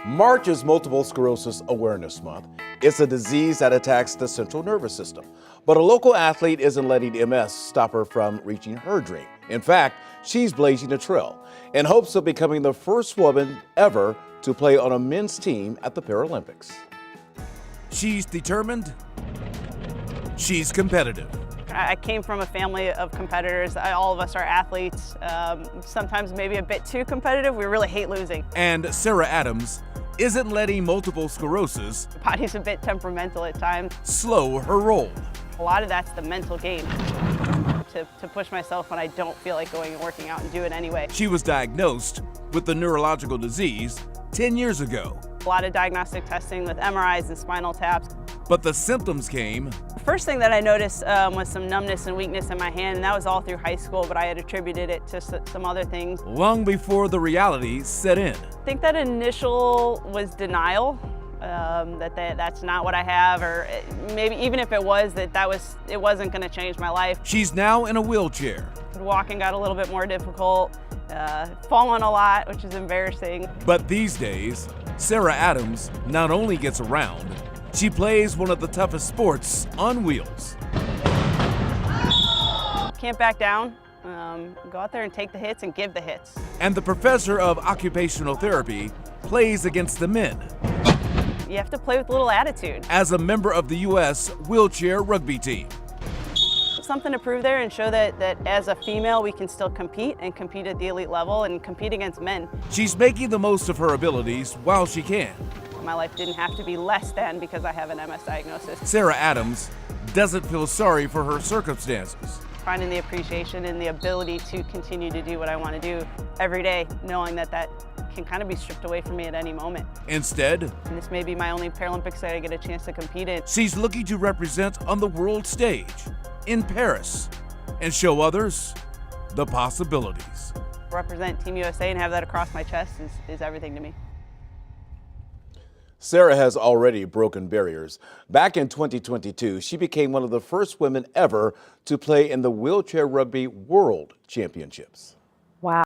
March is Multiple Sclerosis Awareness Month. It's a disease that attacks the central nervous system. But a local athlete isn't letting MS stop her from reaching her dream. In fact, she's blazing a trail in hopes of becoming the first woman ever to play on a men's team at the Paralympics. She's determined. She's competitive. I came from a family of competitors. All of us are athletes, sometimes maybe a bit too competitive. We really hate losing. And Sarah Adams isn't letting multiple sclerosis, The body's a bit temperamental at times. slow her roll. A lot of that's the mental game, to push myself when I don't feel like going and working out and do it anyway. She was diagnosed with the neurological disease 10 years ago, A lot of diagnostic testing with MRIs and spinal taps. but the symptoms came The first thing that I noticed was some numbness and weakness in my hand, and that was all through high school, but I had attributed it to some other things. long before the reality set in. I think that initial was denial, that's not what I have, or maybe even if it was, it wasn't going to change my life. She's now in a wheelchair, Walking got a little bit more difficult, fallen a lot, which is embarrassing. but these days, Sarah Adams not only gets around, she plays one of the toughest sports on wheels. Can't back down. Go out there and take the hits and give the hits. And the professor of occupational therapy plays against the men You have to play with a little attitude. as a member of the U.S. wheelchair rugby team. Something to prove there and show that as a female we can still compete and compete at the elite level and compete against men. She's making the most of her abilities while she can. My life didn't have to be less than because I have an MS diagnosis. Sarah Adams doesn't feel sorry for her circumstances. Finding the appreciation and the ability to continue to do what I want to do every day, knowing that can kind of be stripped away from me at any moment. Instead, And this may be my only Paralympics that I get a chance to compete in. she's looking to represent on the world stage in Paris and show others the possibilities. Represent Team USA and have that across my chest is everything to me. Sarah has already broken barriers. Back in 2022, she became one of the first women ever to play in the Wheelchair Rugby World Championships.